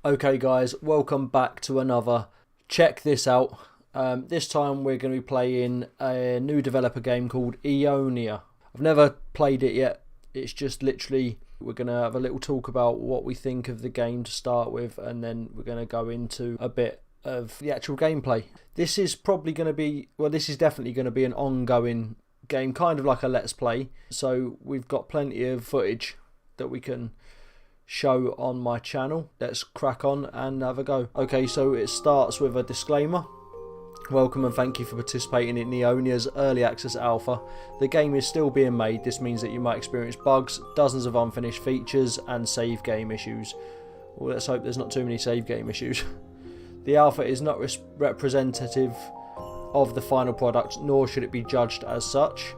Okay guys, welcome back to another Check This Out. This time we're going to be playing a new developer game called Eonia. I've never played it yet. It's just literally, we're going to have a little talk about what we think of the game to start with, and then we're going to go into a bit of the actual gameplay. This is probably going to be, well, this is definitely going to be an ongoing game, kind of like a Let's Play. So we've got plenty of footage that we can show on my channel. Let's crack on and have a go. Okay, so it starts with a disclaimer. Welcome and thank you for participating in Eonia's early access alpha. The game is still being made. This means that you might experience bugs, dozens of unfinished features and save game issues. Well, let's hope there's not too many save game issues. The alpha is not representative of the final product, nor should it be judged as such.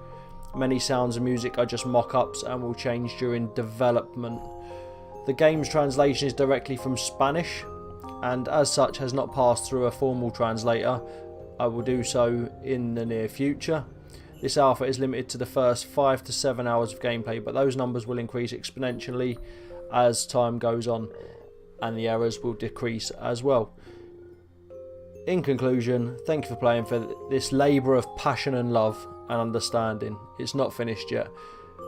Many sounds and music are just mock-ups and will change during development. The game's translation is directly from Spanish and as such has not passed through a formal translator. I will do so in the near future. This alpha is limited to the first 5 to 7 hours of gameplay, but those numbers will increase exponentially as time goes on and the errors will decrease as well. In conclusion, thank you for playing for this labour of passion and love and understanding. It's not finished yet.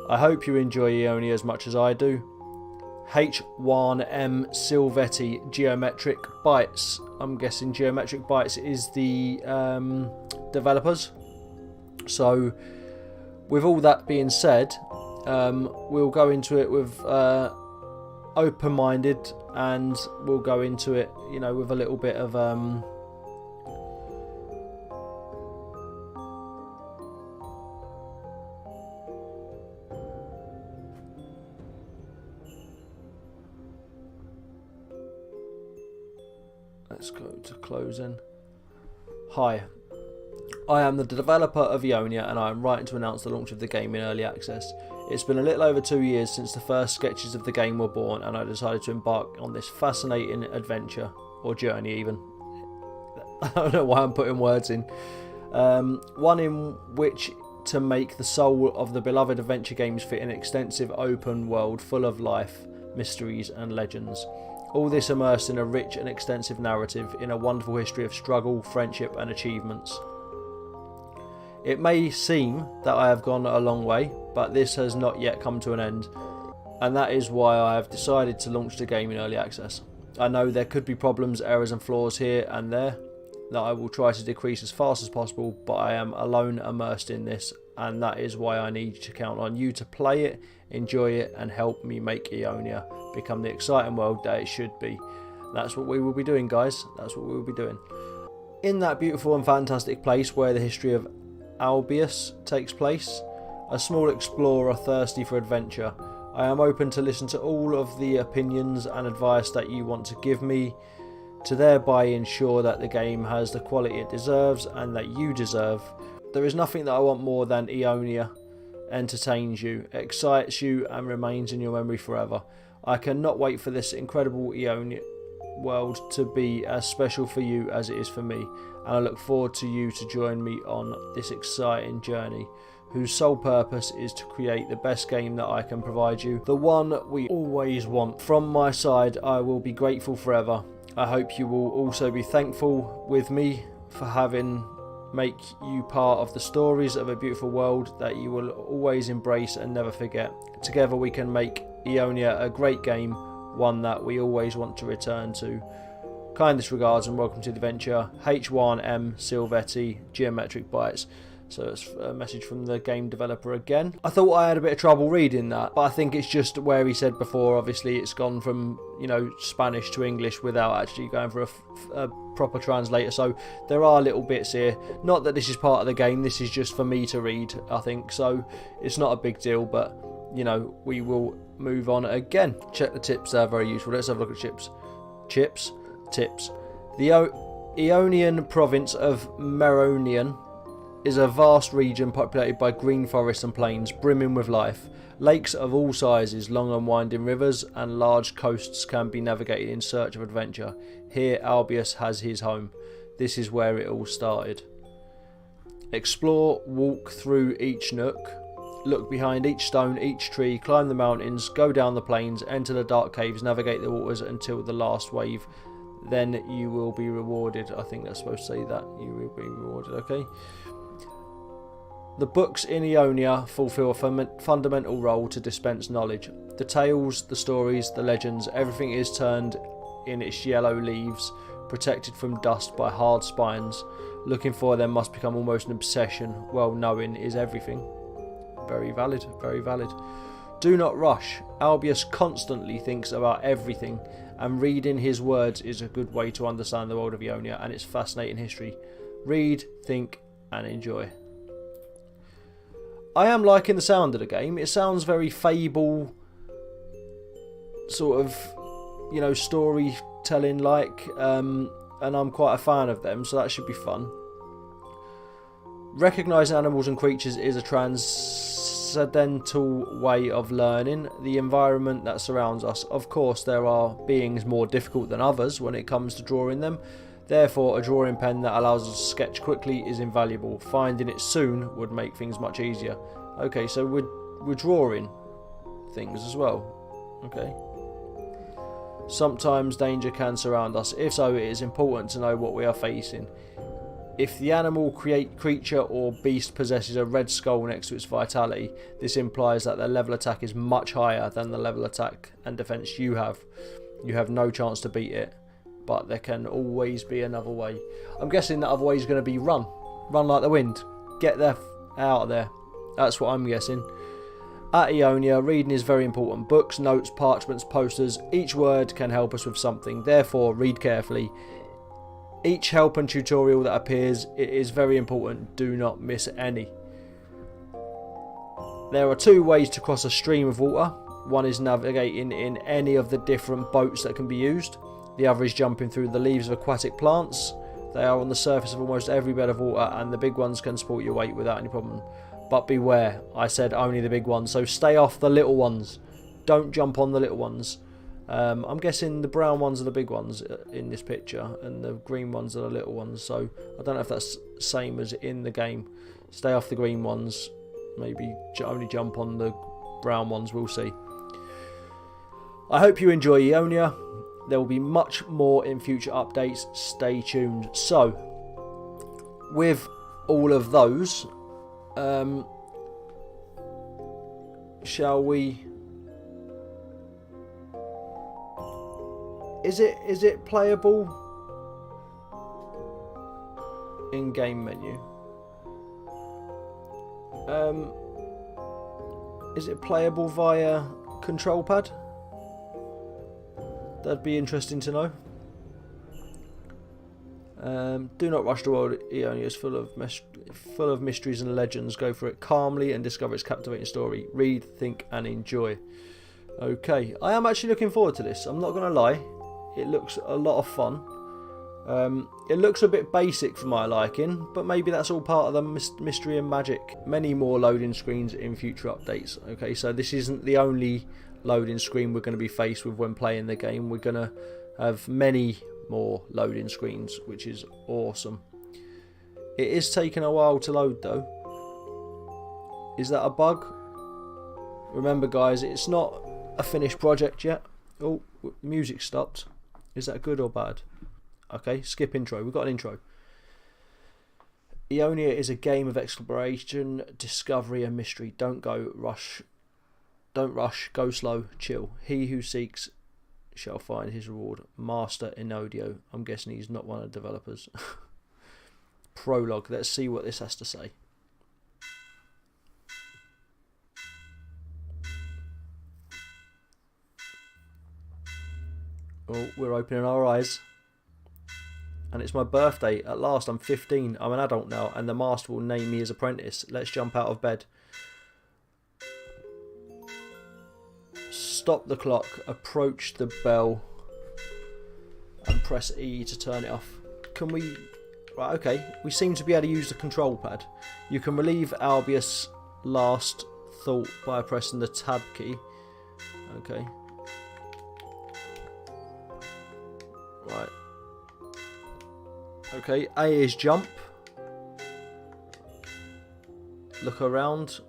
I hope you enjoy Eonia as much as I do. H1M Silvetti Geometric Bytes. I'm guessing Geometric Bytes is the developers. So with all that being said, we'll go into it with open-minded, and we'll go into it, you know, with a little bit of let's go to closing. Hi, I am the developer of Eonia and I am writing to announce the launch of the game in early access. It's been a little over 2 years since the first sketches of the game were born and I decided to embark on this fascinating adventure, or journey even. I don't know why I'm putting words in. One in which to make the soul of the beloved adventure games fit in an extensive open world full of life, mysteries and legends. All this immersed in a rich and extensive narrative in a wonderful history of struggle, friendship and achievements. It may seem that I have gone a long way, but this has not yet come to an end, and that is why I have decided to launch the game in early access. I know there could be problems, errors and flaws here and there that I will try to decrease as fast as possible, but I am alone immersed in this, and that is why I need to count on you to play it, enjoy it and help me make Eonia become the exciting world that it should be. That's what we will be doing, guys. That's what we will be doing. In that beautiful and fantastic place where the history of Albius takes place, a small explorer thirsty for adventure, I am open to listen to all of the opinions and advice that you want to give me, to thereby ensure that the game has the quality it deserves and that you deserve. There is nothing that I want more than Eonia entertains you, excites you and remains in your memory forever. I cannot wait for this incredible Eonia world to be as special for you as it is for me, and I look forward to you to join me on this exciting journey, whose sole purpose is to create the best game that I can provide you, the one we always want. From my side, I will be grateful forever. I hope you will also be thankful with me for having make you part of the stories of a beautiful world that you will always embrace and never forget. Together we can make Eonia a great game, one that we always want to return to. Kindest regards and welcome to the adventure, H1M Silvetti Geometric Bytes. So it's a message from the game developer again. I thought I had a bit of trouble reading that, but I think it's just where he said before, obviously it's gone from, you know, Spanish to English without actually going for a proper translator. So there are little bits here. Not that this is part of the game, this is just for me to read, I think. So it's not a big deal, but, you know, we will move on again. Check the tips, they're very useful. Let's have a look at tips. Tips. The Ionian province of Meronian is a vast region populated by green forests and plains brimming with life. Lakes of all sizes, long and winding rivers and large coasts can be navigated in search of adventure. Here Albius has his home. This is where it all started. Explore, walk through each nook, Look behind each stone, each tree, climb the mountains, go down the plains, enter the dark caves, navigate the waters until the last wave. Then you will be rewarded. I think that's supposed to say that. You will be rewarded, okay? The books in Eonia fulfill a fundamental role to dispense knowledge. The tales, the stories, the legends, everything is turned in its yellow leaves, protected from dust by hard spines. Looking for them must become almost an obsession. Well, knowing is everything. Very valid, very valid. Do not rush. Albius constantly thinks about everything, and reading his words is a good way to understand the world of Eonia and its fascinating history. Read, think, and enjoy. I am liking the sound of the game. It sounds very Fable, sort of, you know, storytelling like, and I'm quite a fan of them, so that should be fun. Recognising animals and creatures is a transcendental way of learning the environment that surrounds us. Of course, there are beings more difficult than others when it comes to drawing them. Therefore, a drawing pen that allows us to sketch quickly is invaluable. Finding it soon would make things much easier. Okay, so we're drawing things as well. Okay. Sometimes danger can surround us. If so, it is important to know what we are facing. If the animal, creature or beast possesses a red skull next to its vitality, this implies that their level attack is much higher than the level attack and defense you have. You have no chance to beat it, but there can always be another way. I'm guessing that other way is going to be run. Run like the wind. Get there, out of there. That's what I'm guessing. At Eonia, reading is very important. Books, notes, parchments, posters, each word can help us with something. Therefore, read carefully. Each help and tutorial that appears, it is very important. Do not miss any. There are two ways to cross a stream of water. One is navigating in any of the different boats that can be used. The other is jumping through the leaves of aquatic plants. They are on the surface of almost every bed of water, and the big ones can support your weight without any problem. But beware, I said only the big ones, so stay off the little ones. Don't jump on the little ones. I'm guessing the brown ones are the big ones in this picture, and the green ones are the little ones, so I don't know if that's the same as in the game. Stay off the green ones, maybe only jump on the brown ones, we'll see. I hope you enjoy Eonia. There will be much more in future updates, stay tuned. So, with all of those, shall we... Is it playable in game menu? Is it playable via control pad? That'd be interesting to know. Do not rush the world. Eonia is full of mysteries and legends. Go for it calmly and discover its captivating story. Read, think, and enjoy. Okay, I am actually looking forward to this. I'm not going to lie. It looks a lot of fun. It looks a bit basic for my liking, but maybe that's all part of the mystery and magic. Many more loading screens in future updates. Okay, so this isn't the only loading screen we're going to be faced with when playing the game. We're going to have many more loading screens, which is awesome. It is taking a while to load though. Is that a bug? Remember guys, it's not a finished project yet. Oh, music stopped. Is that good or bad? Okay, skip intro. We've got an intro. Eonia is a game of exploration, discovery and mystery. Don't rush, go slow, chill. He who seeks shall find his reward. Master Enodio. I'm guessing he's not one of the developers. Prologue. Let's see what this has to say. Oh, we're opening our eyes. And it's my birthday. At last, I'm 15. I'm an adult now, and the master will name me as apprentice. Let's jump out of bed. Stop the clock. Approach the bell. And press E to turn it off. Can we... Right, okay. We seem to be able to use the control pad. You can relieve Albius' last thought by pressing the tab key. Okay. Right. Okay, A is jump. Look around.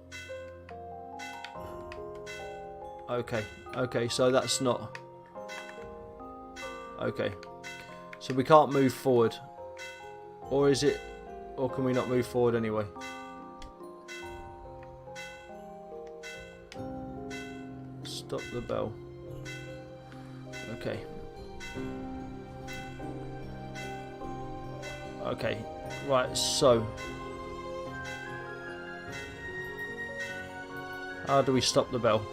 Okay. Okay, so that's not... Okay. So we can't move forward. Or is it... Or can we not move forward anyway? Stop the bell. Okay. Okay. Right, so... How do we stop the bell?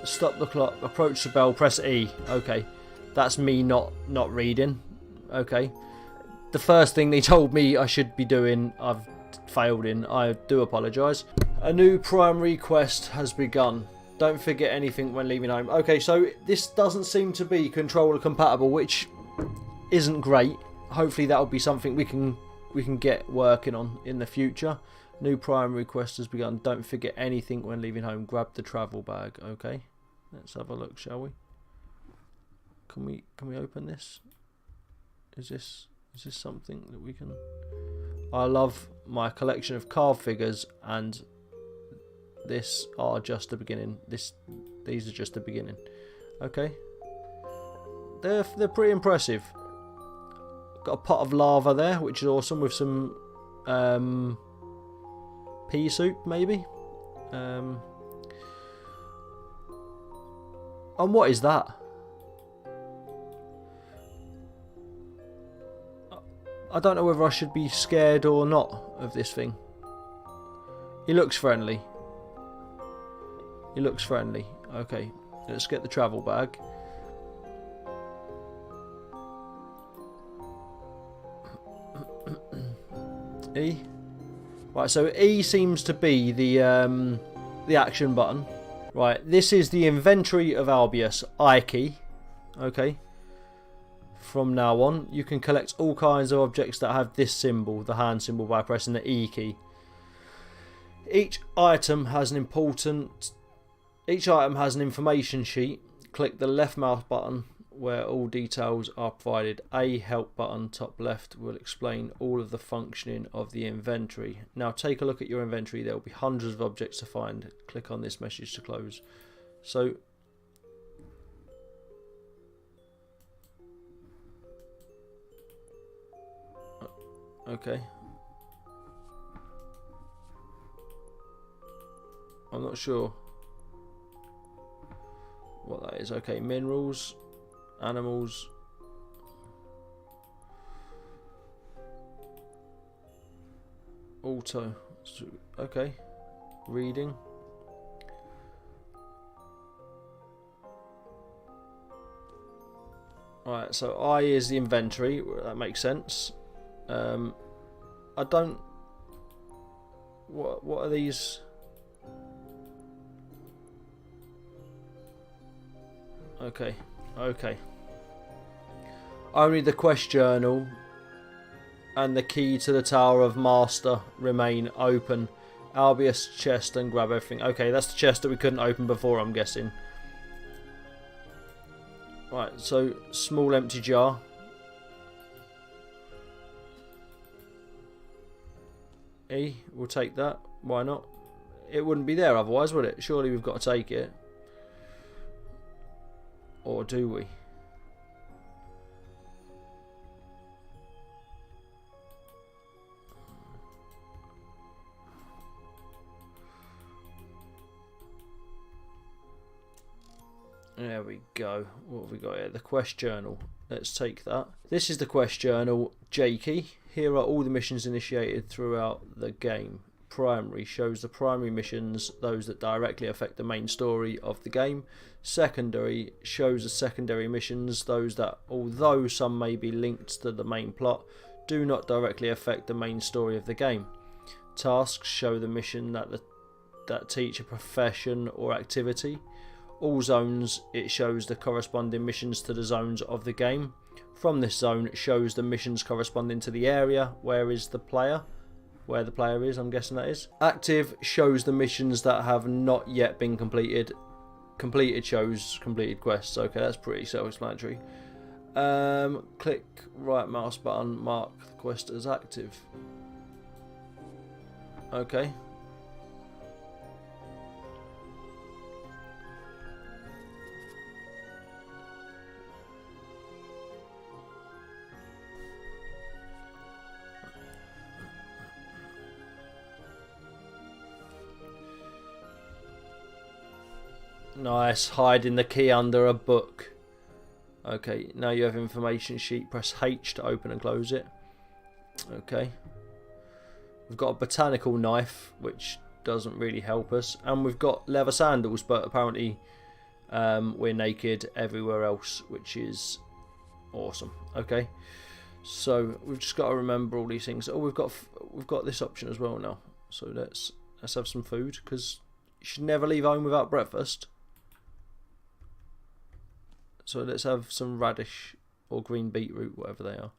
Stop the clock. Approach the bell. Press E. Okay, that's me not reading. Okay, the first thing they told me I should be doing, I've failed in. I do apologise. A new primary quest has begun. Don't forget anything when leaving home. Okay, so this doesn't seem to be controller compatible, which isn't great. Hopefully that'll be something we can get working on in the future. New primary quest has begun. Don't forget anything when leaving home. Grab the travel bag. Okay, let's have a look, shall we? Can we open this? Is this something that we can? I love my collection of card figures, and this are just the beginning. These are just the beginning. Okay, they're pretty impressive. Got a pot of lava there, which is awesome, with some pea soup maybe. And what is that? I don't know whether I should be scared or not of this thing. He looks friendly. He looks friendly. Okay, let's get the travel bag. E. Right, so E seems to be the action button. Right, this is the inventory of Albius. I key. Okay. From now on, you can collect all kinds of objects that have this symbol, the hand symbol, by pressing the E key. Each item has an information sheet. Click the left mouse button where all details are provided. A help button top left will explain all of the functioning of the inventory. Now take a look at your inventory. There will be hundreds of objects to find. Click on this message to close. So okay, I'm not sure what that is. Okay, minerals, animals, auto, okay, reading, right, so I is the inventory, that makes sense. I don't, what are these? Okay, okay. Only the quest journal and the key to the Tower of Master remain open. Albius chest and grab everything. Okay, that's the chest that we couldn't open before, I'm guessing. Right, so small empty jar. E, we'll take that. Why not? It wouldn't be there otherwise, would it? Surely we've got to take it. Or do we? There we go. What have we got here? The quest journal. Let's take that. This is the quest journal, J key. Here are all the missions initiated throughout the game. Primary shows the primary missions, those that directly affect the main story of the game. Secondary shows the secondary missions, those that, although some may be linked to the main plot, do not directly affect the main story of the game. Tasks show the mission that teach a profession or activity. All zones, it shows the corresponding missions to the zones of the game. From this zone, it shows the missions corresponding to the area where the player is, I'm guessing that is. Active shows the missions that have not yet been completed. Completed shows completed quests. Okay, that's pretty self-explanatory. Click right mouse button, mark the quest as active. Okay. Nice, hiding the key under a book. Okay, now you have information sheet. Press H to open and close it. Okay. We've got a botanical knife, which doesn't really help us. And we've got leather sandals, but apparently we're naked everywhere else, which is awesome. Okay. So we've just got to remember all these things. Oh, we've got this option as well now. So let's have some food, because you should never leave home without breakfast. So let's have some radish or green beetroot, whatever they are.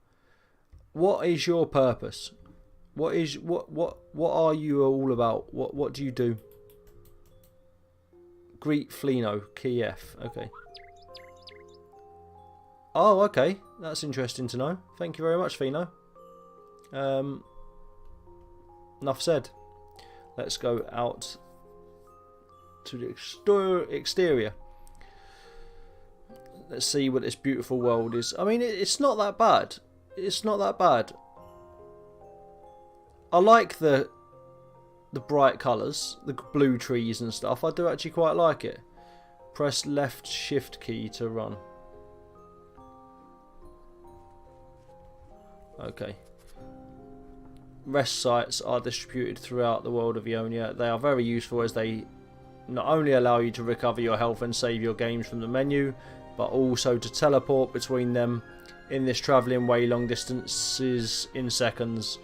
What is your purpose? What are you all about? What do you do? Greet Flino, key F. Okay. Oh, okay. That's interesting to know. Thank you very much, Flino. Enough said. Let's go out to the exterior. Let's see what this beautiful world is. I mean, it's not that bad. It's not that bad. I like the bright colours, the blue trees and stuff. I do actually quite like it. Press left shift key to run. Okay. Rest sites are distributed throughout the world of Eonia. They are very useful as they not only allow you to recover your health and save your games from the menu, but also to teleport between them in this travelling way long distances in seconds.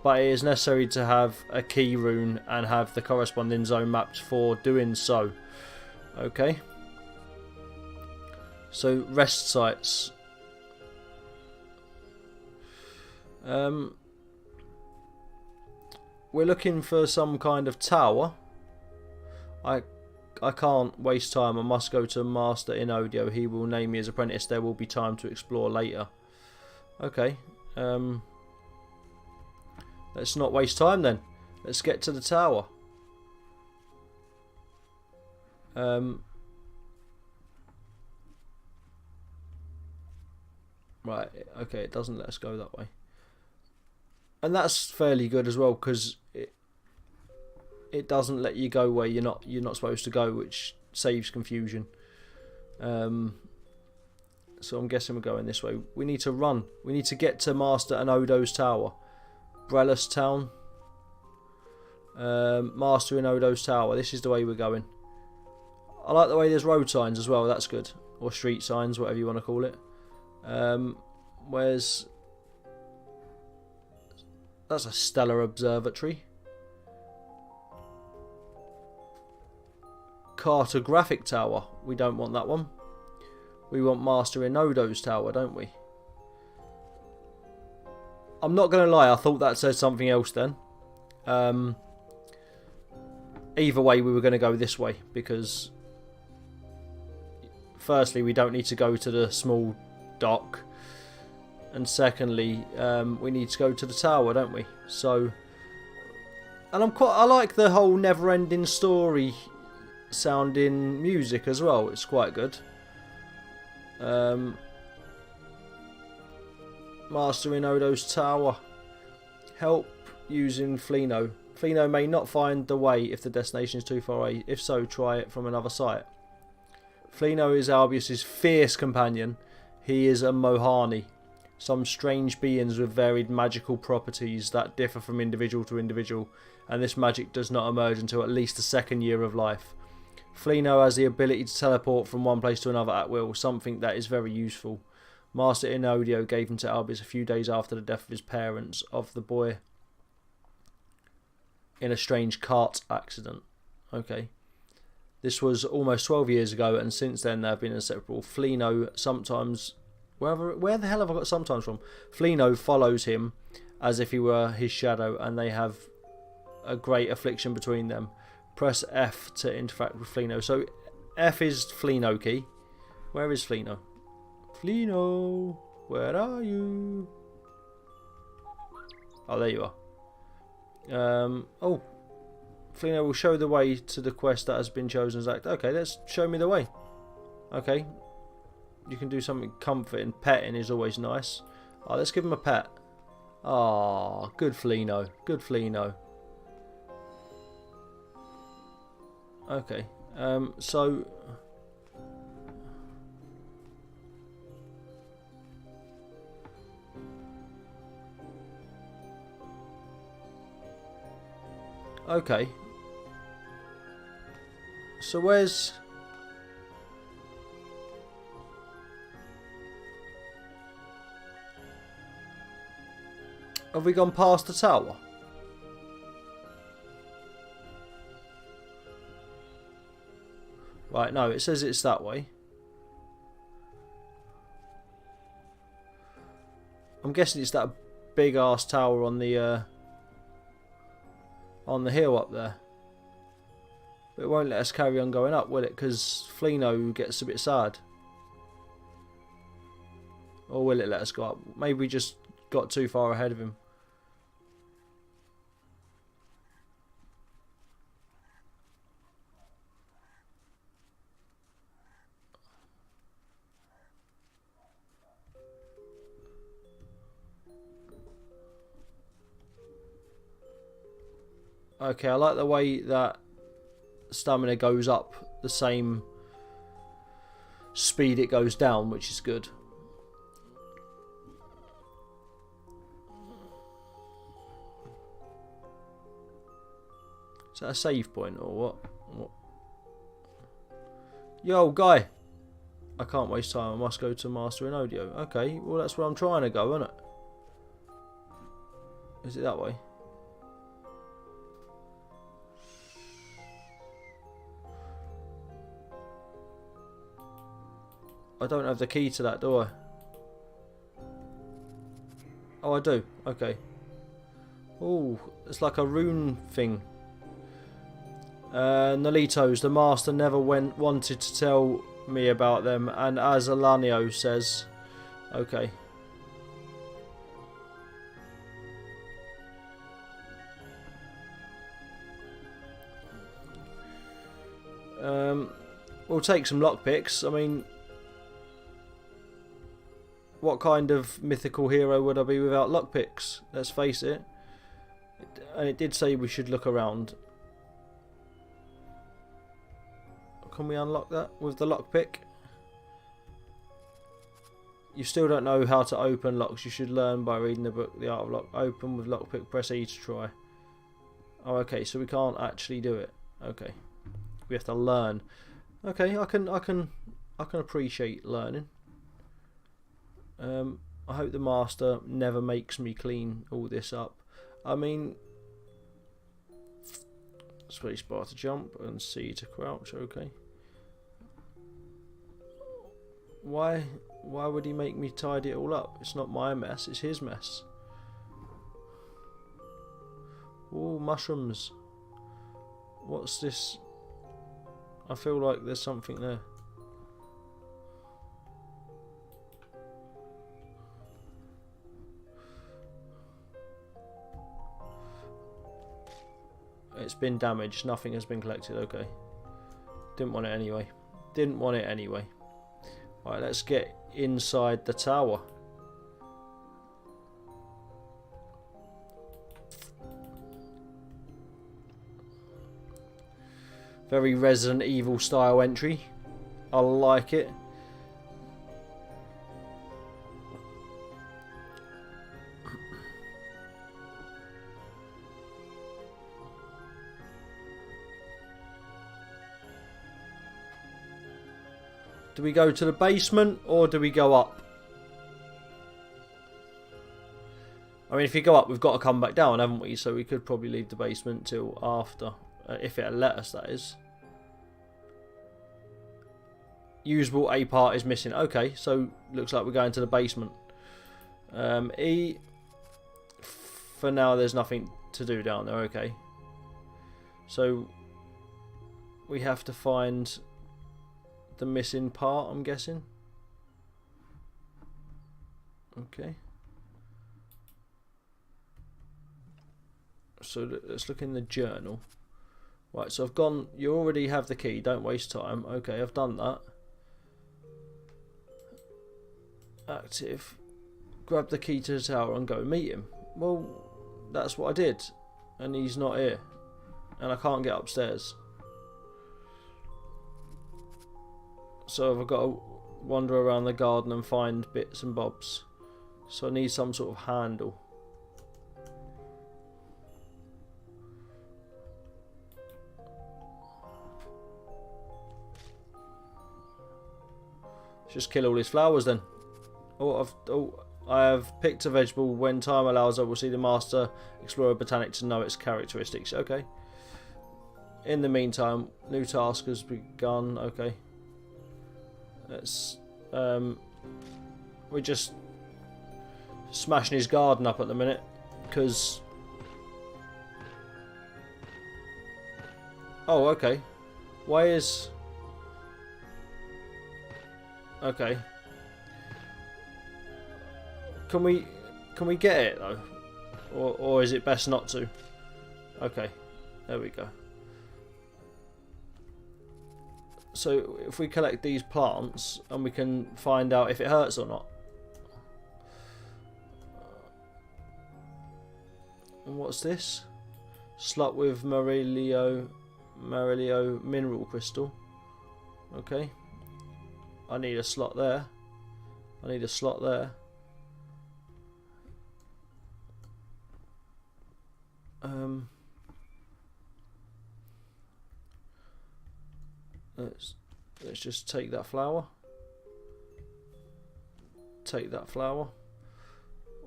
But it is necessary to have a key rune and have the corresponding zone mapped for doing so. Okay. So rest sites. We're looking for some kind of tower. I can't waste time. I must go to Master Eonia. He will name me as apprentice. There will be time to explore later. Okay. Let's not waste time then. Let's get to the tower. Right. Okay. It doesn't let us go that way. And that's fairly good as well, because it doesn't let you go where you're not supposed to go, which saves confusion. So I'm guessing we're going this way. We need to run. We need to get to Master Enodia's tower. Brellis Town. Master Enodia's tower. This is the way we're going. I like the way there's road signs as well. That's good. Or street signs, whatever you want to call it. Where's... That's a stellar observatory. Cartographic tower. We don't want that one. We want Master Enodia's tower, don't we? I'm not going to lie, I thought that said something else then. Either way, we were going to go this way, because firstly, we don't need to go to the small dock, and secondly, we need to go to the tower, don't we? So, and I like the whole never-ending story sounding music as well. It's quite good. Master Enodia's tower. Help using Flino. Flino may not find the way if the destination is too far away. If so, try it from another site. Flino is Albius's fierce companion. He is a Mohani, some strange beings with varied magical properties that differ from individual to individual, and this magic does not emerge until at least the second year of life. Flino has the ability to teleport from one place to another at will, something that is very useful. Master Eonia gave him to Albius a few days after the death of his parents, of the boy in a strange cart accident. Okay. This was almost 12 years ago, and since then they have been inseparable. Flino sometimes... Where the hell have I got sometimes from? Flino follows him as if he were his shadow, and they have a great affliction between them. Press F to interact with Flino. So F is Flino key. Where is Flino? Flino, where are you? Oh, there you are. Oh, Flino will show the way to the quest that has been chosen as act. Okay, let's show me the way. Okay. You can do something comforting. Petting is always nice. Oh, let's give him a pet. Ah, good Flino. Good Flino. Okay. So... Okay. So where's... Have we gone past the tower? Right, no, it says it's that way. I'm guessing it's that big ass tower on the hill up there. But it won't let us carry on going up, will it? Because Flino gets a bit sad. Or will it let us go up? Maybe we just got too far ahead of him. Okay, I like the way that stamina goes up the same speed it goes down, which is good. Is that a save point or what? Yo, guy! I can't waste time. I must go to Master in Audio. Okay, well that's where I'm trying to go, isn't it? Is it that way? I don't have the key to that, do I? Oh, I do. Okay. Oh, it's like a rune thing. Nolitos, the master never wanted to tell me about them, and as Eonia says, okay. We'll take some lockpicks. I mean, what kind of mythical hero would I be without lockpicks? Let's face it. And it did say we should look around. Can we unlock that with the lockpick? You still don't know how to open locks. You should learn by reading the book, The Art of Lock. Open with lockpick. Press E to try. Oh, okay. So we can't actually do it. Okay. We have to learn. Okay, I can appreciate learning. I hope the master never makes me clean all this up. I mean, spacebar to jump and C to crouch. Okay. Why would he make me tidy it all up? It's not my mess, it's his mess. Oh, mushrooms. What's this? I feel like there's something there. It's been damaged, nothing has been collected. Okay. Didn't want it anyway. Didn't want it anyway. Right, let's get inside the tower. Very Resident Evil style entry. I like it. Do we go to the basement or do we go up? I mean, if you go up, we've got to come back down, haven't we? So we could probably leave the basement till after. If it'll let us, that is. Usable A part is missing. Okay, so looks like we're going to the basement. E. For now, there's nothing to do down there. Okay. So we have to find the missing part, I'm guessing. Okay. So let's look in the journal. Right, so I've gone. You already have the key. Don't waste time. Okay, I've done that. Active. Grab the key to the tower and go meet him. Well, that's what I did. And he's not here. And I can't get upstairs. So I've got to wander around the garden and find bits and bobs. So I need some sort of handle. Just kill all his flowers then. I have picked a vegetable. When time allows, I will see the master explore a botanic to know its characteristics. Okay. In the meantime, new task has begun. Okay. Let's. We're just smashing his garden up at the minute because. Oh, okay. Why is? Okay. Can we get it though, or is it best not to? Okay, there we go. So if we collect these plants and we can find out if it hurts or not. And what's this? Slot with Marilio mineral crystal. Okay. I need a slot there. I need a slot there. Let's just take that flower. Take that flower.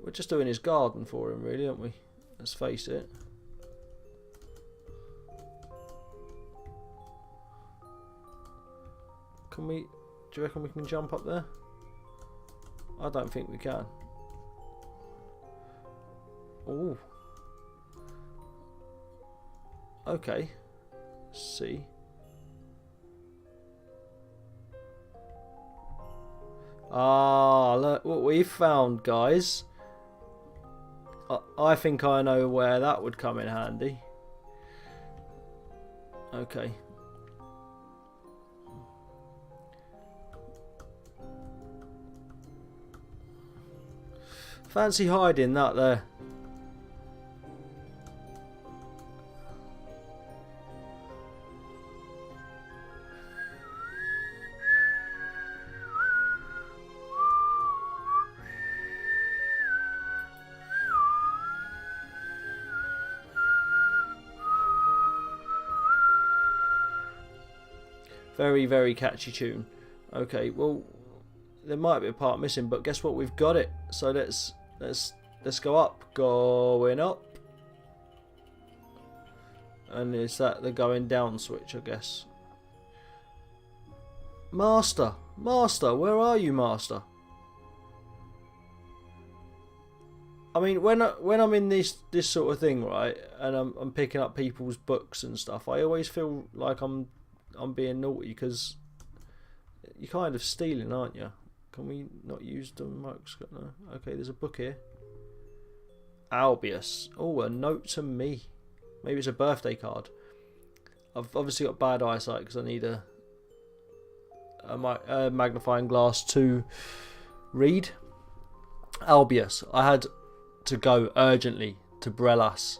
We're just doing his garden for him, really, aren't we? Let's face it. Can we? Do you reckon we can jump up there? I don't think we can. Oh. Okay. Let's see. Ah, look what we found, guys. I think I know where that would come in handy. Okay. Fancy hiding that there. Very, very catchy tune. Okay, well, there might be a part missing, but guess what? We've got it. So let's go up. Going up. And is that the going down switch, I guess? Master, Master, where are you, Master? I mean, when I'm in this sort of thing, right, and I'm picking up people's books and stuff, I always feel like I'm being naughty because you're kind of stealing, aren't you? Can we not use the microscope? No. Okay, there's a book here. Albius. Oh, a note to me. Maybe it's a birthday card. I've obviously got bad eyesight because I need a magnifying glass to read. Albius. I had to go urgently to Brelas,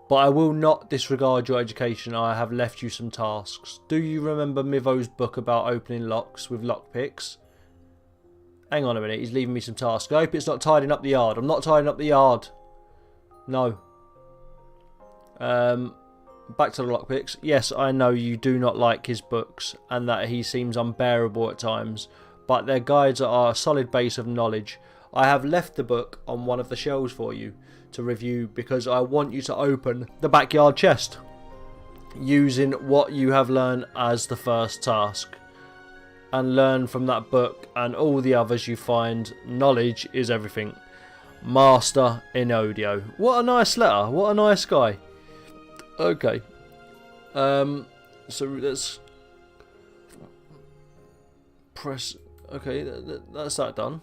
but I will not disregard your education. I have left you some tasks. Do you remember Mivo's book about opening locks with lockpicks? Hang on a minute, he's leaving me some tasks. I hope it's not tidying up the yard. I'm not tidying up the yard. No. Back to the lockpicks. Yes, I know you do not like his books and that he seems unbearable at times, but their guides are a solid base of knowledge. I have left the book on one of the shelves for you to review because I want you to open the backyard chest using what you have learned as the first task, and learn from that book and all the others you find. Knowledge is everything. Master Eonia. What a nice letter. What a nice guy. Okay. So let's press. Okay, that's that done.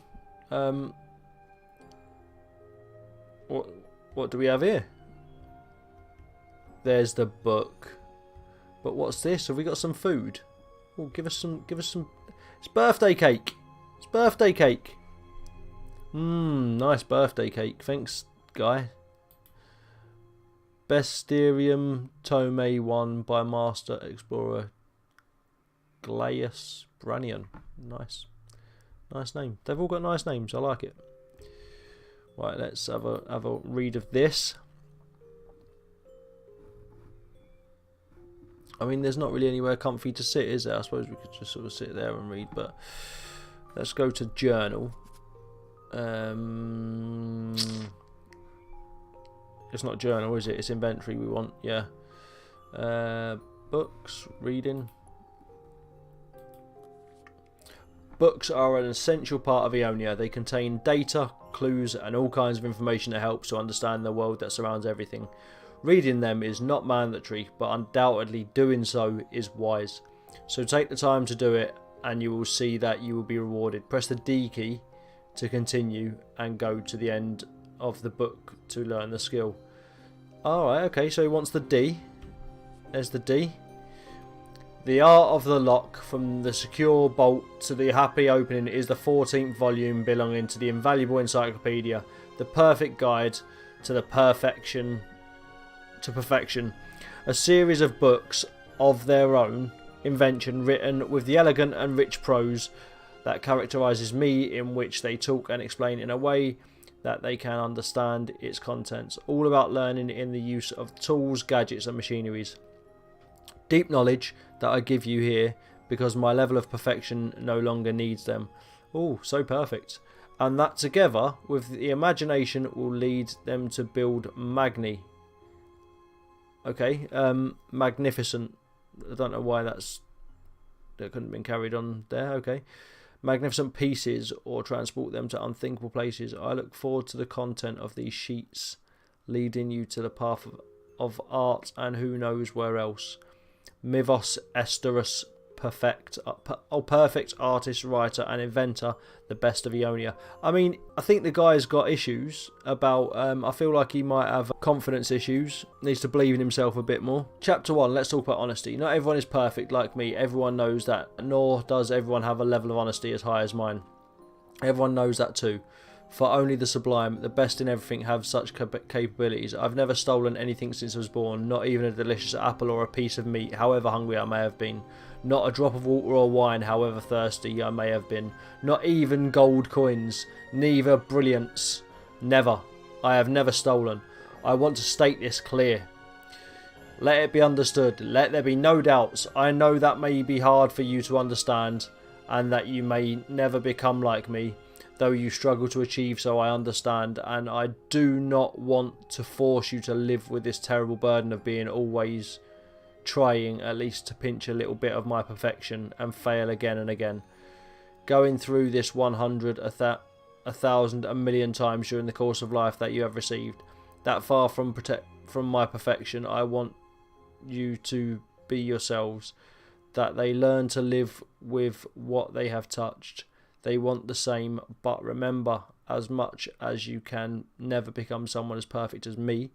What do we have here? There's the book. But what's this? Have we got some food? Oh, give us some. It's birthday cake. It's birthday cake. Nice birthday cake. Thanks, guy. Besterium Tome 1 by Master Explorer Glaius Branion. Nice. Nice name. They've all got nice names. I like it. Right, let's have a read of this. I mean, there's not really anywhere comfy to sit, is there? I suppose we could just sort of sit there and read, but let's go to journal. It's not journal, is it? It's inventory we want, yeah. Books, reading. Books are an essential part of Eonia. They contain data, clues, and all kinds of information that helps to understand the world that surrounds everything. Reading them is not mandatory, but undoubtedly doing so is wise. So take the time to do it, and you will see that you will be rewarded. Press the D key to continue and go to the end of the book to learn the skill. Alright, okay, so he wants the D. There's the D. The Art of the Lock, from the secure bolt to the happy opening, is the 14th volume belonging to the invaluable encyclopedia, the perfect guide to perfection. A series of books of their own invention, written with the elegant and rich prose that characterises me, in which they talk and explain in a way that they can understand its contents. All about learning in the use of tools, gadgets and machineries. Deep knowledge that I give you here, because my level of perfection no longer needs them. Oh, so perfect. And that together with the imagination will lead them to build Magni. Okay, magnificent. I don't know why that couldn't have been carried on there. Okay. Magnificent pieces, or transport them to unthinkable places. I look forward to the content of these sheets, leading you to the path of art and who knows where else. Mivos Esterus, perfect artist, writer and inventor, the best of Eonia. I mean, I think the guy's got issues about, I feel like he might have confidence issues, needs to believe in himself a bit more. Chapter 1, let's talk about honesty. Not everyone is perfect like me, everyone knows that, nor does everyone have a level of honesty as high as mine. Everyone knows that too. For only the sublime, the best in everything, have such capabilities. I've never stolen anything since I was born, not even a delicious apple or a piece of meat, however hungry I may have been. Not a drop of water or wine, however thirsty I may have been. Not even gold coins. Neither brilliance. Never. I have never stolen. I want to state this clear. Let it be understood. Let there be no doubts. I know that may be hard for you to understand, and that you may never become like me, though you struggle to achieve so, I understand, and I do not want to force you to live with this terrible burden of being always trying at least to pinch a little bit of my perfection and fail again and again. Going through this 100, 1,000, a million times during the course of life that you have received. That far from my perfection, I want you to be yourselves, that they learn to live with what they have touched. They want the same, but remember, as much as you can, never become someone as perfect as me.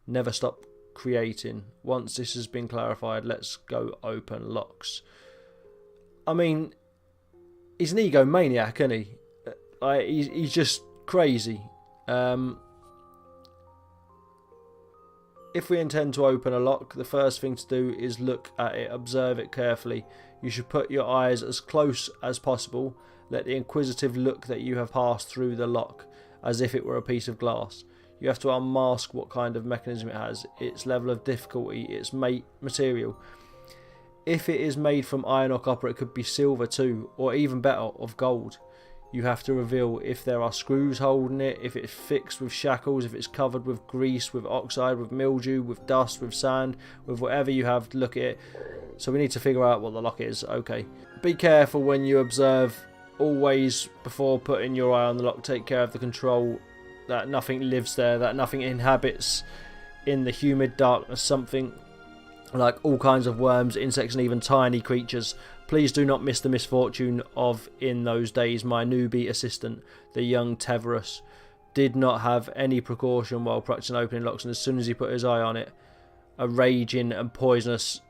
Never stop creating. Once this has been clarified, let's go open locks. I mean, he's an egomaniac, isn't he? He's just crazy. If we intend to open a lock, the first thing to do is look at it, observe it carefully. You should put your eyes as close as possible. Let the inquisitive look that you have passed through the lock, as if it were a piece of glass. You have to unmask what kind of mechanism it has, its level of difficulty, its material. If it is made from iron or copper, it could be silver too, or even better, of gold. You have to reveal if there are screws holding it, if it's fixed with shackles, if it's covered with grease, with oxide, with mildew, with dust, with sand, with whatever you have to look at it. So we need to figure out what the lock is. Okay. Be careful when you observe. Always, before putting your eye on the lock, take care of the control, that nothing lives there, that nothing inhabits in the humid darkness, something like all kinds of worms, insects and even tiny creatures. Please do not miss the misfortune of, in those days, my newbie assistant, the young Teverus. did not have any precaution while practicing opening locks, and as soon as he put his eye on it, a raging and poisonous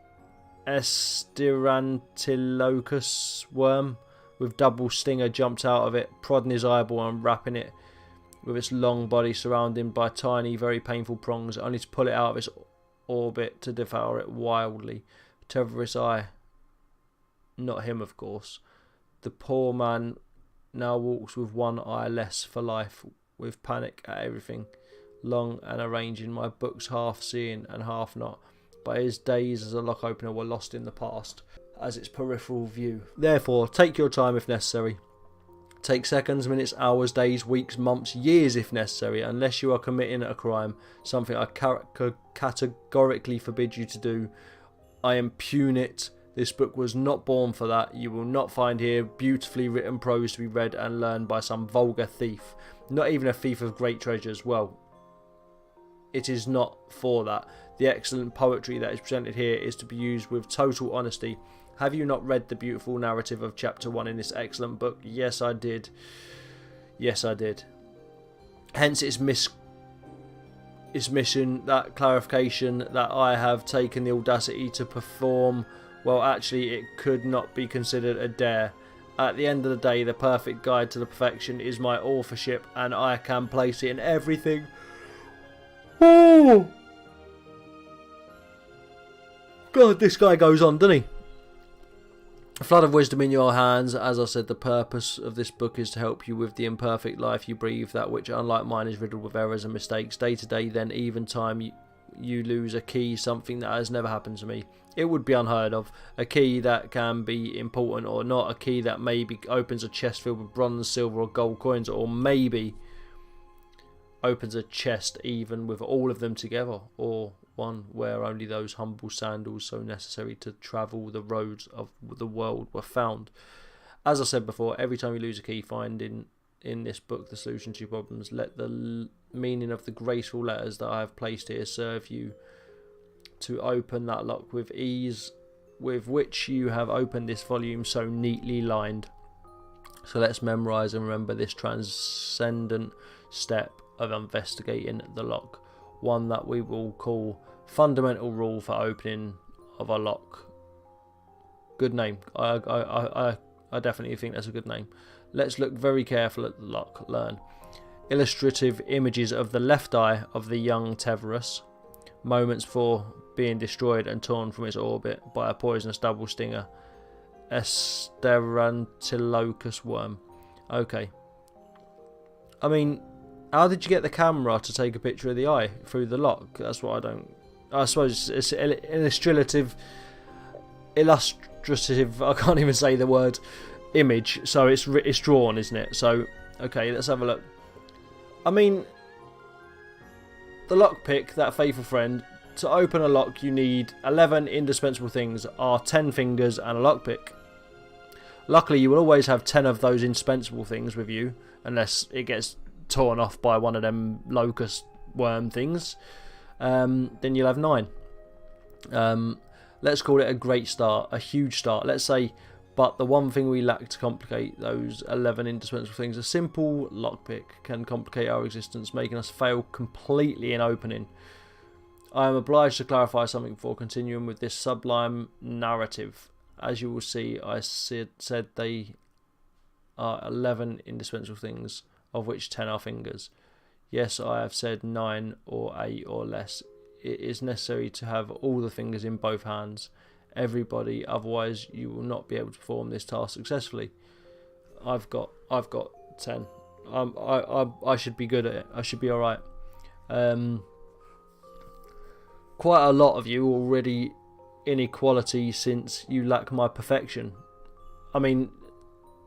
Esterantilocus worm with double stinger jumped out of it, prodding his eyeball and wrapping it with its long body surrounded by tiny, very painful prongs, only to pull it out of its orbit to devour it wildly. Terrorist's eye. Not him, of course. The poor man now walks with one eye less for life, with panic at everything, long and arranging my books half seeing and half not. But his days as a lock opener were lost in the past, as its peripheral view. Therefore, take your time if necessary. Take seconds, minutes, hours, days, weeks, months, years if necessary, unless you are committing a crime, something I categorically forbid you to do. I impugn it. This book was not born for that. You will not find here beautifully written prose to be read and learned by some vulgar thief. Not even a thief of great treasures. Well, it is not for that. The excellent poetry that is presented here is to be used with total honesty. Have you not read the beautiful narrative of chapter 1 in this excellent book? Yes, I did. Yes, I did. Hence its mission, that clarification that I have taken the audacity to perform. Well, actually, it could not be considered a dare. At the end of the day, the perfect guide to the perfection is my authorship, and I can place it in everything. Oh! God, this guy goes on, doesn't he? A flood of wisdom in your hands. As I said, the purpose of this book is to help you with the imperfect life you breathe, that which, unlike mine, is riddled with errors and mistakes. Day to day, then, even time you lose a key, something that has never happened to me. It would be unheard of. A key that can be important or not. A key that maybe opens a chest filled with bronze, silver or gold coins, or maybe opens a chest even with all of them together, or one where only those humble sandals so necessary to travel the roads of the world were found. As I said before, every time you lose a key, find in this book the solution to your problems. Let the meaning of the graceful letters that I have placed here serve you to open that lock with ease with which you have opened this volume so neatly lined. So let's memorize and remember this transcendent step of investigating the lock, one that we will call fundamental rule for opening of a lock. Good name. I definitely think that's a good name. Let's look very careful at the lock. Learn. Illustrative images of the left eye of the young Teverus, moments before being destroyed and torn from its orbit by a poisonous double stinger Esterantilocus worm. Okay. I mean, how did you get the camera to take a picture of the eye through the lock? That's what I don't... I suppose it's illustrative, I can't even say the word, image. So it's drawn, isn't it? So, okay, let's have a look. I mean, the lockpick, that faithful friend, to open a lock you need 11 indispensable things, are 10 fingers and a lockpick. Luckily, you will always have 10 of those indispensable things with you, unless it gets torn off by one of them locust worm things. Then you'll have 9. Let's call it a great start, a huge start. Let's say, but the one thing we lack to complicate those 11 indispensable things, a simple lockpick can complicate our existence, making us fail completely in opening. I am obliged to clarify something before continuing with this sublime narrative. As you will see, I said they are 11 indispensable things, of which 10 are fingers. Yes, I have said 9 or 8 or less. It is necessary to have all the fingers in both hands. Everybody, otherwise you will not be able to perform this task successfully. I've got 10. I should be good at it. I should be all right. Quite a lot of you already in equality, since you lack my perfection. I mean,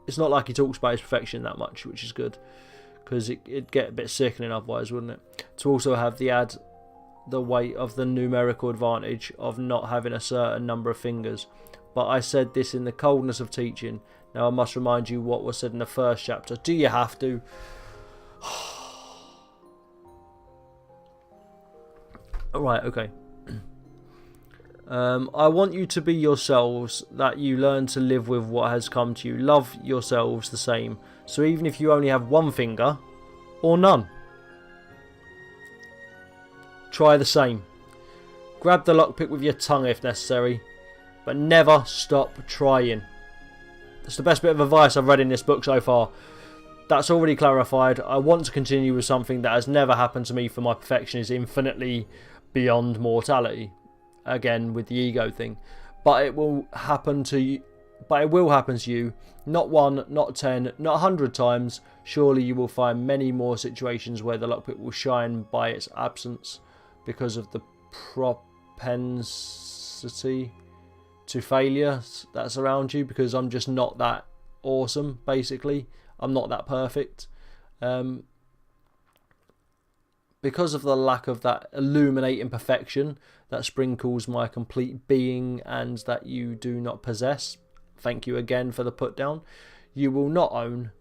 it's not like he talks about his perfection that much, which is good, because it'd get a bit sickening otherwise, wouldn't it? To also have the weight of the numerical advantage of not having a certain number of fingers. But I said this in the coldness of teaching. Now I must remind you what was said in the first chapter. Do you have to? Alright, okay. I want you to be yourselves, that you learn to live with what has come to you. Love yourselves the same. So even if you only have one finger, or none, Try the same. Grab the lockpick with your tongue if necessary, but never stop trying. That's the best bit of advice I've read in this book so far. That's already clarified. I want to continue with something that has never happened to me, for my perfection is infinitely beyond mortality. Again, with the ego thing. But it will happen to you. But it will happen to you. Not 1, not 10, not 100 times. Surely you will find many more situations where the lockpick will shine by its absence, because of the propensity to failure that's around you, because I'm just not that awesome, basically. I'm not that perfect. Because of the lack of that illuminating perfection that sprinkles my complete being and that you do not possess. Thank you again for the put down. You will not own.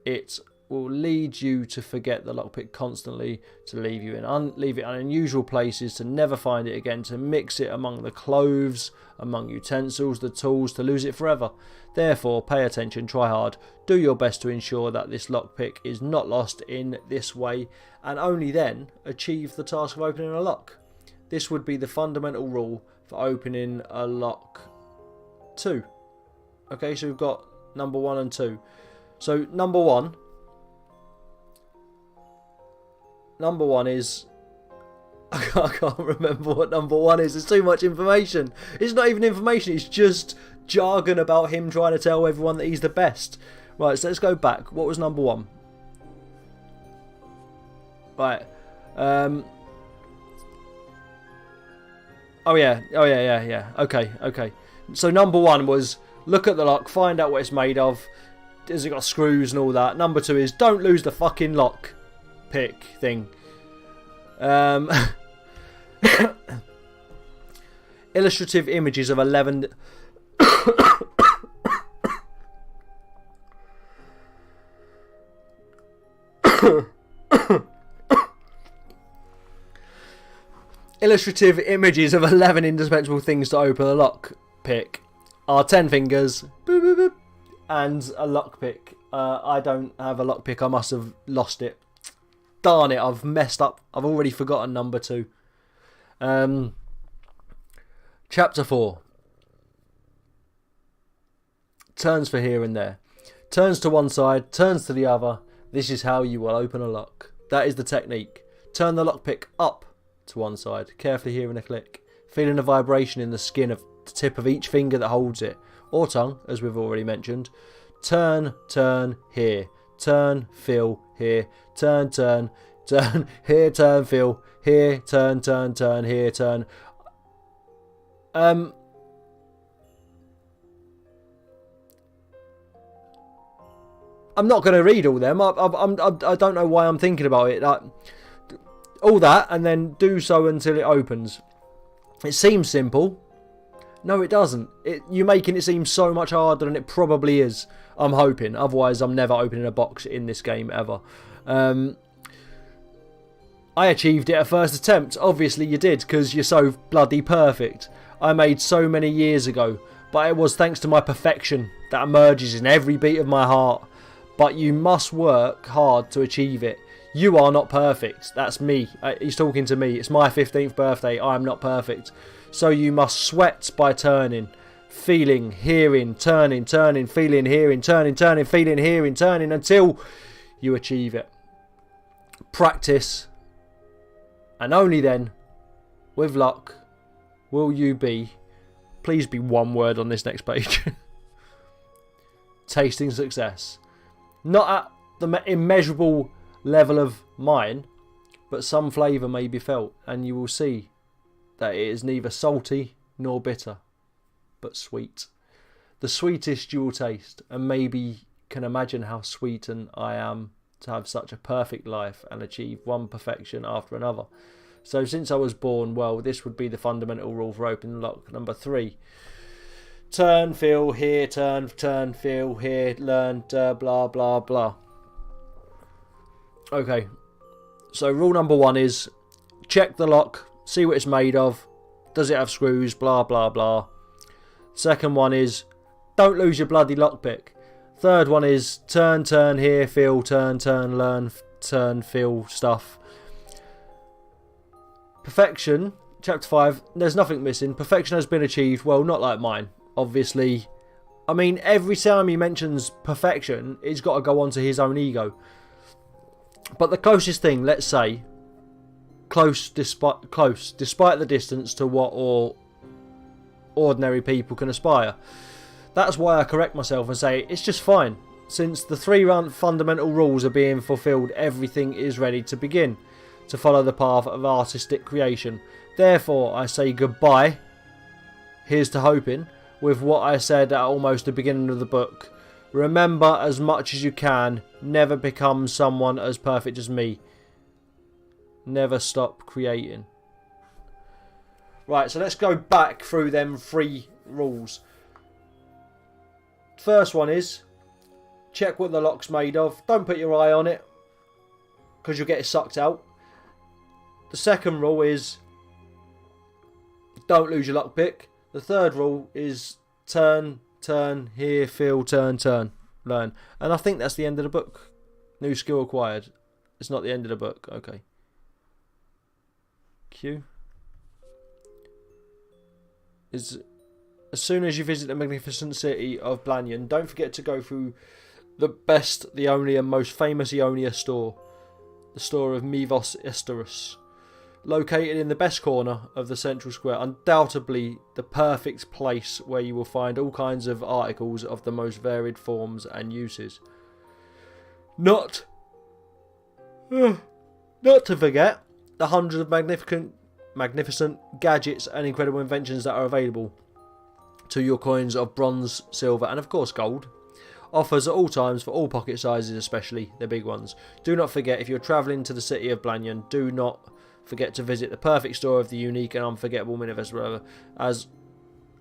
It will lead you to forget the lockpick constantly, to leave it in unusual places, to never find it again, to mix it among the clothes, among utensils, the tools, to lose it forever. Therefore, pay attention, try hard, do your best to ensure that this lockpick is not lost in this way, and only then achieve the task of opening a lock. This would be the fundamental rule for opening a lock 2. Okay, so we've got number 1 and 2. So number one is, I can't remember what number 1 is. There's too much information. It's not even information. It's just jargon about him trying to tell everyone that he's the best. Right, so let's go back. What was number 1? Right. Oh yeah. Okay. So number 1 was look at the lock, find out what it's made of. Has it got screws and all that? Number 2 is don't lose the fucking lock pick thing. Illustrative images of 11 illustrative images of 11 indispensable things to open a lock pick are 10 fingers, boop, boop, boop, and a lockpick. I don't have a lockpick. I must have lost it. Darn it, I've messed up. I've already forgotten number 2. Chapter 4. Turns for here and there. Turns to one side, turns to the other. This is how you will open a lock. That is the technique. Turn the lockpick up to one side, carefully hearing a click. Feeling a vibration in the skin of the tip of each finger that holds it. Or tongue, as we've already mentioned. Turn, here. Turn, feel, here. Turn, here, turn, feel, here. Turn, here, turn. I'm not going to read all them. I don't know why I'm thinking about it. All that, and then do so until it opens. It seems simple. No, it doesn't. You're making it seem so much harder than it probably is. I'm hoping. Otherwise, I'm never opening a box in this game ever. I achieved it at first attempt. Obviously, you did, because you're so bloody perfect. I made so many years ago. But it was thanks to my perfection that emerges in every beat of my heart. But you must work hard to achieve it. You are not perfect. That's me. He's talking to me. It's my 15th birthday. I am not perfect. So you must sweat by turning, feeling, hearing, turning, feeling, hearing, turning, feeling, hearing, turning until you achieve it. Practice, and only then, with luck, will you be, please be one word on this next page, tasting success. Not at the immeasurable level of mine, but some flavour may be felt, and you will see that it is neither salty nor bitter, but sweet. The sweetest you will taste, and maybe can imagine how sweetened I am to have such a perfect life and achieve one perfection after another. So since I was born, well, this would be the fundamental rule for opening lock number 3. Turn, feel, here, turn, feel, here, learn, blah, blah, blah. Okay, so rule number 1 is check the lock, see what it's made of, does it have screws, blah, blah, blah. Second one is don't lose your bloody lockpick. Third one is turn, here, feel, turn, learn, turn, feel stuff. Perfection, chapter 5, there's nothing missing. Perfection has been achieved. Well, not like mine, obviously. I mean, every time he mentions perfection, it's got to go on to his own ego. But the closest thing, let's say, close despite the distance to what ordinary people can aspire. That's why I correct myself and say it's just fine. Since the 3 fundamental rules are being fulfilled, everything is ready to begin to follow the path of artistic creation. Therefore, I say goodbye. Here's to hoping with what I said at almost the beginning of the book. Remember as much as you can, never become someone as perfect as me. Never stop creating. Right, so let's go back through them 3 rules. First one is, check what the lock's made of. Don't put your eye on it, because you'll get it sucked out. The second rule is, don't lose your lockpick. The third rule is, turn, hear, feel, turn, learn. And I think that's the end of the book. New skill acquired. It's not the end of the book. Okay. Q. As soon as you visit the magnificent city of Blanyon, don't forget to go through the best, the only and most famous Eonia store. The store of Mivos Esterus. Located in the best corner of the central square, undoubtedly the perfect place where you will find all kinds of articles of the most varied forms and uses. Not to forget the hundreds of magnificent gadgets and incredible inventions that are available to your coins of bronze, silver and of course gold. Offers at all times for all pocket sizes, especially the big ones. Do not forget, if you're travelling to the city of Blanyon, do not forget to visit the perfect store of the unique and unforgettable Miniverse. As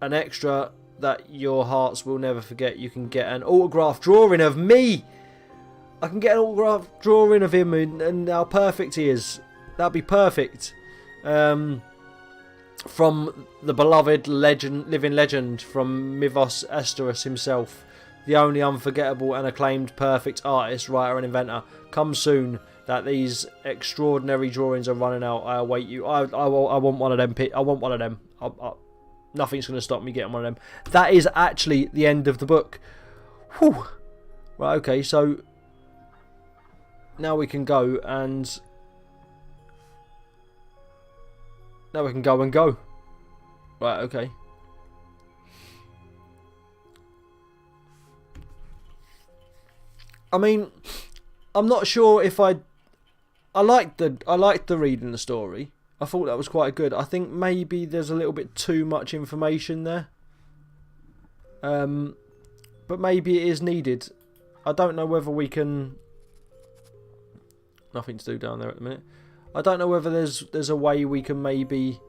an extra that your hearts will never forget, you can get an autographed drawing of me. I can get an autographed drawing of him and how perfect he is. That'd be perfect. From the beloved living legend from Mivos Esterus himself. The only unforgettable and acclaimed perfect artist, writer and inventor. Come soon, that these extraordinary drawings are running out. I await you. I want one of them. I want one of them. Nothing's going to stop me getting one of them. That is actually the end of the book. Whew. Right, okay, so now we can go and... Now we can go and go. Right, okay. I mean, I'm not sure if I liked the reading the story. I thought that was quite good. I think maybe there's a little bit too much information there. But maybe it is needed. I don't know whether we can... Nothing to do down there at the minute. I don't know whether there's a way we can maybe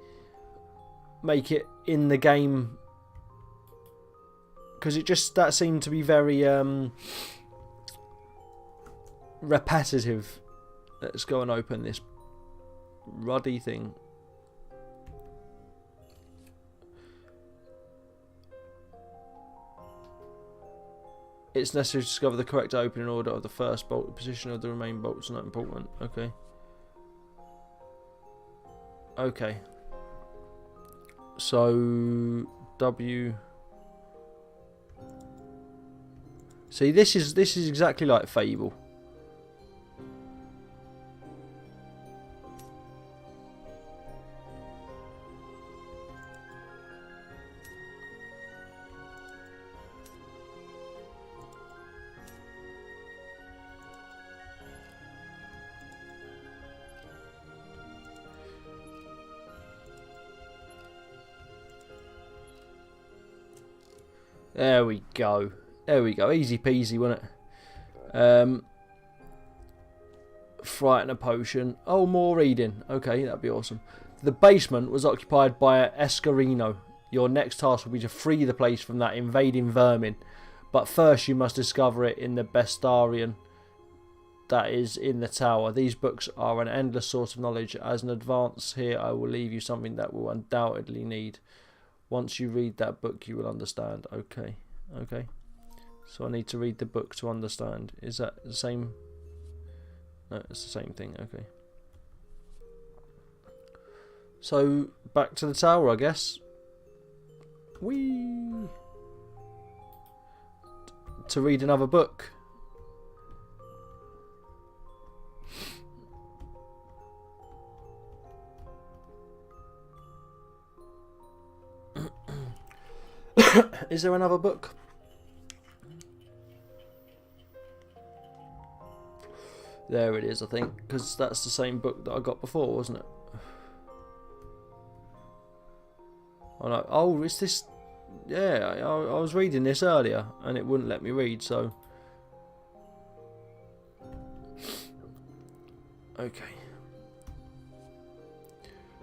make it in the game, because that seemed to be very repetitive. Let's go and open this ruddy thing. It's necessary to discover the correct opening order of the first bolt. The position of the remaining bolts is not important. Okay. Okay. So W. See, this is exactly like Fable. There we go. There we go. Easy peasy, wasn't it? Frighten a potion. Oh, more reading. Okay, that'd be awesome. The basement was occupied by Escarino. Your next task will be to free the place from that invading vermin. But first you must discover it in the Bestarian that is in the tower. These books are an endless source of knowledge. As an advance here, I will leave you something that will undoubtedly need. Once you read that book, you will understand. Okay. Okay. So I need to read the book to understand. Is that the same? No, it's the same thing. Okay. So, back to the tower, I guess. Whee! To read another book. Is there another book? There it is, I think, because that's the same book that I got before, wasn't it? Oh no! Oh, it's this. Yeah, I was reading this earlier, and it wouldn't let me read. So, okay.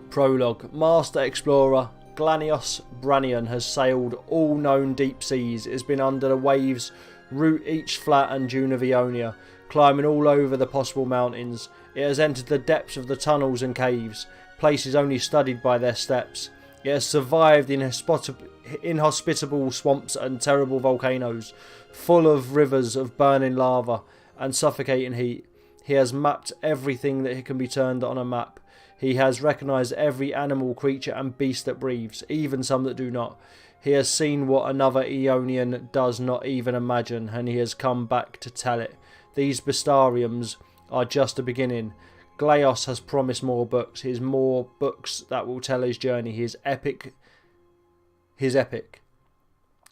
Prologue. Master Explorer Glanios Branion has sailed all known deep seas. It has been under the waves, route each flat and dune of Eonia, climbing all over the possible mountains. It has entered the depths of the tunnels and caves, places only studied by their steps. It has survived inhospitable swamps and terrible volcanoes, full of rivers of burning lava and suffocating heat. He has mapped everything that can be turned on a map. He has recognised every animal, creature and beast that breathes, even some that do not. He has seen what another Eonian does not even imagine, and he has come back to tell it. These bestiariums are just a beginning. Glaos has promised more books. His more books that will tell his journey. His epic.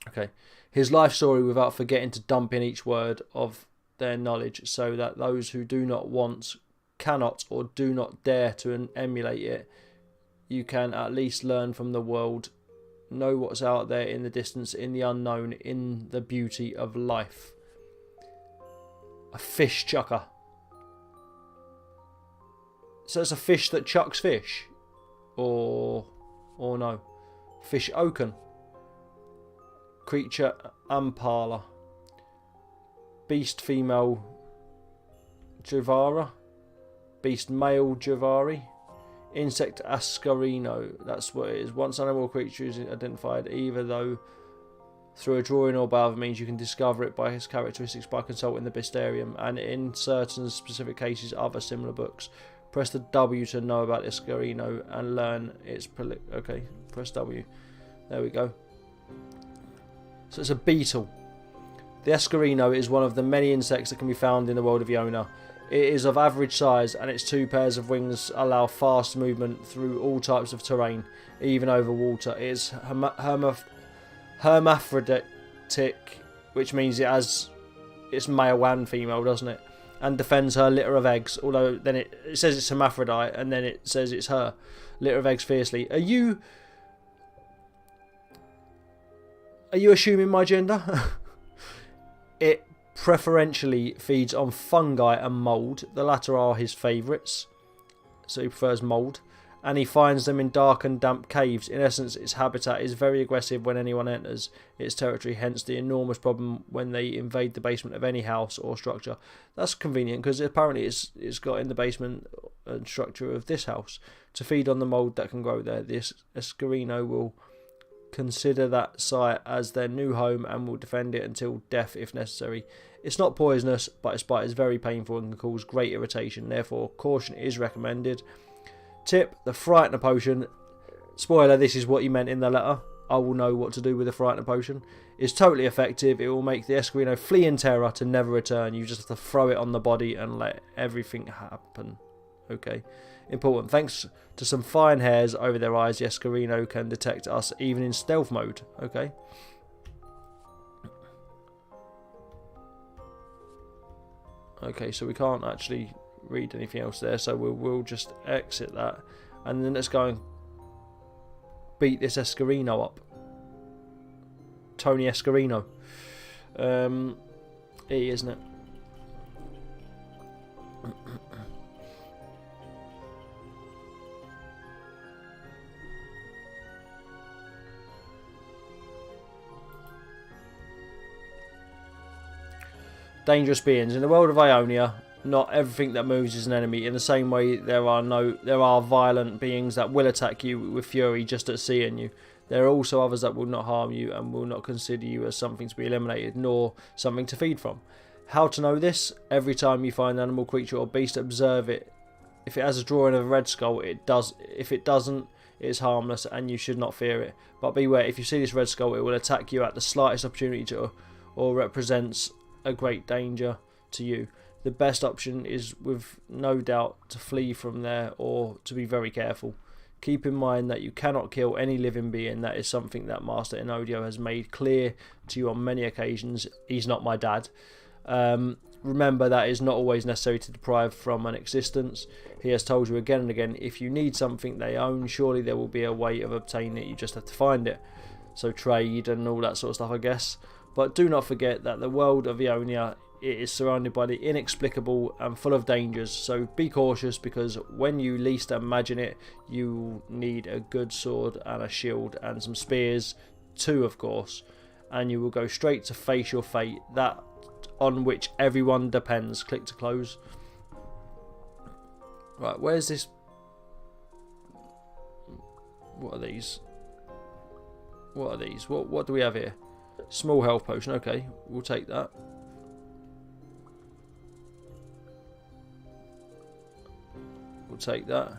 Okay. His life story without forgetting to dump in each word of their knowledge, so that those who do not want, cannot, or do not dare to emulate it, you can at least learn from the world, know what's out there in the distance, in the unknown, in the beauty of life. A fish chucker. So it's a fish that chucks fish, or no, fish oaken. Creature Ampala. Beast female Javara. Beast male Javari. Insect Ascarino. That's what it is. Once animal creature is identified, either though through a drawing or by other means, you can discover it by his characteristics by consulting the Bestiarium, and in certain specific cases other similar books. Press the W to know about Ascarino and learn its okay, press W. There we go. So it's a beetle. The Ascarino is one of the many insects that can be found in the world of Eonia. It is of average size, and its two pairs of wings allow fast movement through all types of terrain, even over water. It is hermaphroditic, which means it's male and female, doesn't it? And defends her litter of eggs, although then it says it's hermaphrodite, and then it says it's her litter of eggs fiercely. Are you assuming my gender? It preferentially feeds on fungi and mould. The latter are his favourites, so he prefers mould, and he finds them in dark and damp caves. In essence, its habitat is very aggressive when anyone enters its territory, hence the enormous problem when they invade the basement of any house or structure. That's convenient, because apparently it's got in the basement and structure of this house to feed on the mould that can grow there. This Escarino will consider that site as their new home and will defend it until death if necessary. It's not poisonous, but its bite is very painful and can cause great irritation, therefore caution is recommended. Tip: the Frightener Potion. Spoiler, this is what he meant in the letter. I will know what to do with the Frightener Potion. Is totally effective. It will make the Escarino flee in terror to never return. You just have to throw it on the body and let everything happen. Okay. Important. Thanks to some fine hairs over their eyes, the Escarino can detect us even in stealth mode. Okay. Okay, so we can't actually read anything else there, so we'll just exit that, and then let's go and beat this Escarino up. Tony Escarino. E, isn't it? Dangerous beings. In the world of Eonia, not everything that moves is an enemy. In the same way, there are violent beings that will attack you with fury just at seeing you. There are also others that will not harm you and will not consider you as something to be eliminated, nor something to feed from. How to know this? Every time you find an animal, creature or beast, observe it. If it has a drawing of a red skull, it does. If it doesn't, it is harmless and you should not fear it. But beware, if you see this red skull, it will attack you at the slightest opportunity to, or represents a great danger to you. The best option is with no doubt to flee from there or to be very careful. Keep in mind that you cannot kill any living being. That is something that Master Eonia has made clear to you on many occasions. He's not my dad. Remember that is not always necessary to deprive from an existence. He has told you again and again, if you need something they own, surely there will be a way of obtaining it. You just have to find it. So trade and all that sort of stuff, I guess. But do not forget that the world of Eonia, it is surrounded by the inexplicable and full of dangers, so be cautious, because when you least imagine it, you need a good sword and a shield and some spears too, of course, and you will go straight to face your fate, that on which everyone depends. Click to close. Right, where's this? What are these? What are these? What do we have here? Small health potion, okay, we'll take that. We'll take that.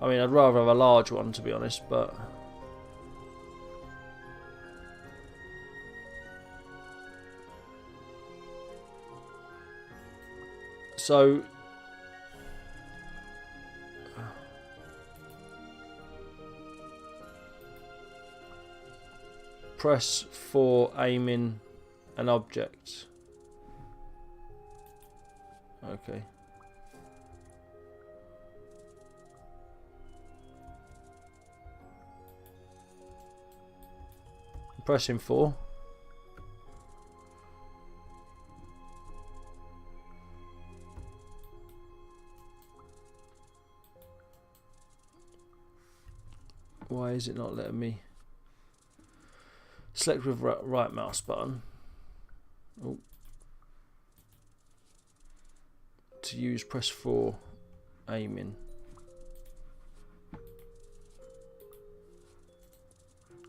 I mean, I'd rather have a large one, to be honest, but... So... press for aiming an object. Okay. Pressing 4. Why is it not letting me select with right mouse button? Oh. To use press 4 aiming.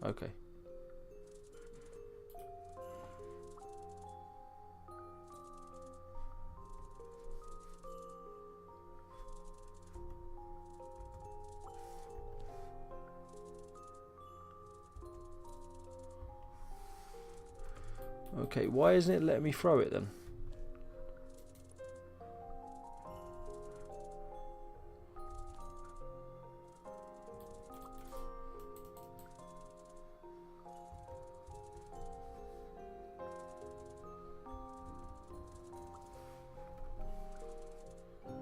Okay. Okay, why isn't it letting me throw it then?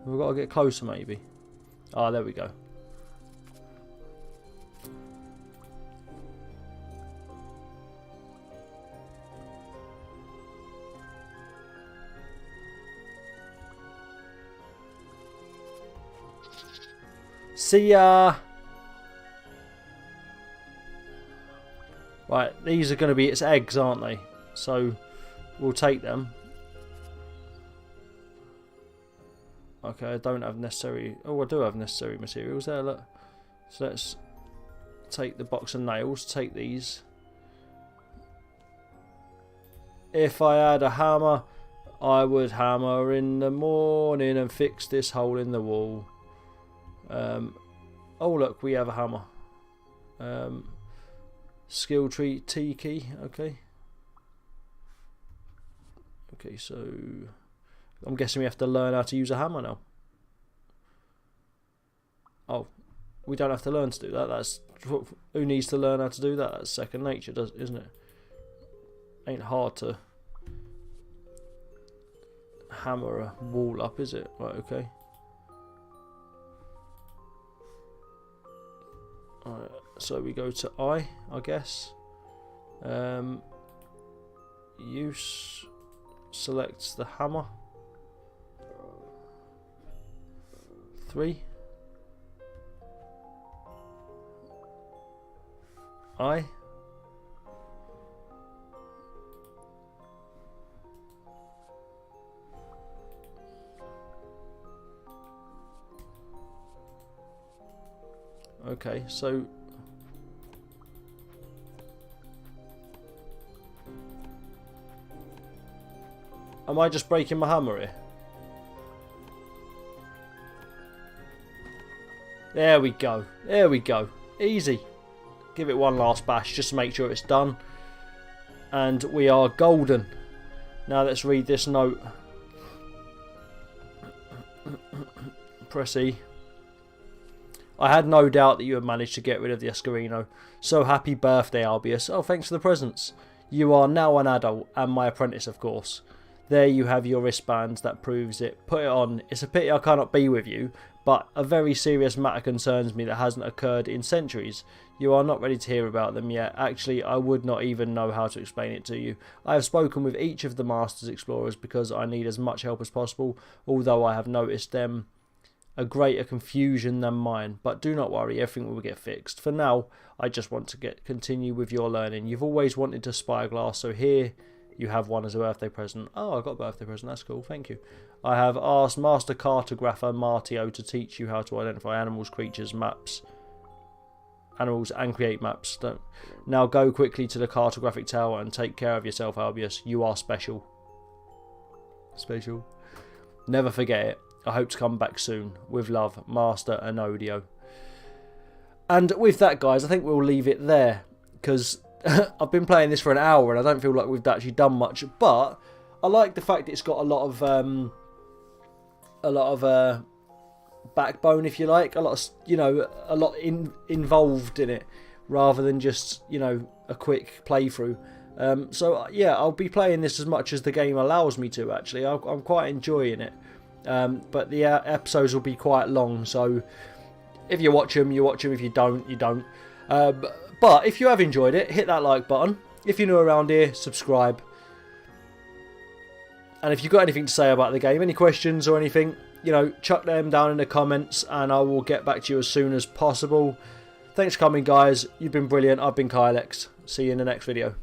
We've got to get closer maybe. Ah, there we go. See ya! Right, these are going to be its eggs, aren't they? So, we'll take them. Okay, I don't have necessary... Oh, I do have necessary materials there, look. So let's take the box of nails, take these. If I had a hammer, I would hammer in the morning and fix this hole in the wall. Oh look, we have a hammer. Skill tree T key, okay. Okay, so I'm guessing we have to learn how to use a hammer now. Oh, we don't have to learn to do that. That's who needs to learn how to do that? That's second nature, isn't it? Ain't hard to hammer a wall up, is it? Right, okay. Alright, so we go to I guess. Use selects the hammer. 3. I. Okay, so am I just breaking my hammer here? There we go. There we go. Easy. Give it one last bash just to make sure it's done. And we are golden. Now let's read this note. Press E. I had no doubt that you had managed to get rid of the Escarino. So happy birthday, Albius. Oh, thanks for the presents. You are now an adult and my apprentice, of course. There you have your wristband. That proves it. Put it on. It's a pity I cannot be with you, but a very serious matter concerns me that hasn't occurred in centuries. You are not ready to hear about them yet. Actually, I would not even know how to explain it to you. I have spoken with each of the Masters Explorers because I need as much help as possible, although I have noticed them a greater confusion than mine. But do not worry, everything will get fixed. For now, I just want to continue with your learning. You've always wanted to spy a glass, so here you have one as a birthday present. Oh, I got a birthday present. That's cool. Thank you. I have asked Master Cartographer Martio to teach you how to identify animals, creatures, maps, animals, and create maps. Now go quickly to the cartographic tower and take care of yourself, Albius. You are special. Special. Never forget it. I hope to come back soon. With love, Master Enodio. And with that, guys, I think we'll leave it there, because I've been playing this for an hour and I don't feel like we've actually done much. But I like the fact it's got a lot of backbone, if you like, a lot of, you know, a lot involved in it, rather than just, you know, a quick playthrough. So yeah, I'll be playing this as much as the game allows me to. Actually, I'm quite enjoying it. But the episodes will be quite long, so if you watch them, you watch them. If you don't, you don't. But if you have enjoyed it, hit that like button. If you're new around here, subscribe. And if you've got anything to say about the game, any questions or anything, you know, chuck them down in the comments and I will get back to you as soon as possible. Thanks for coming, guys. You've been brilliant. I've been KYLEX. See you in the next video.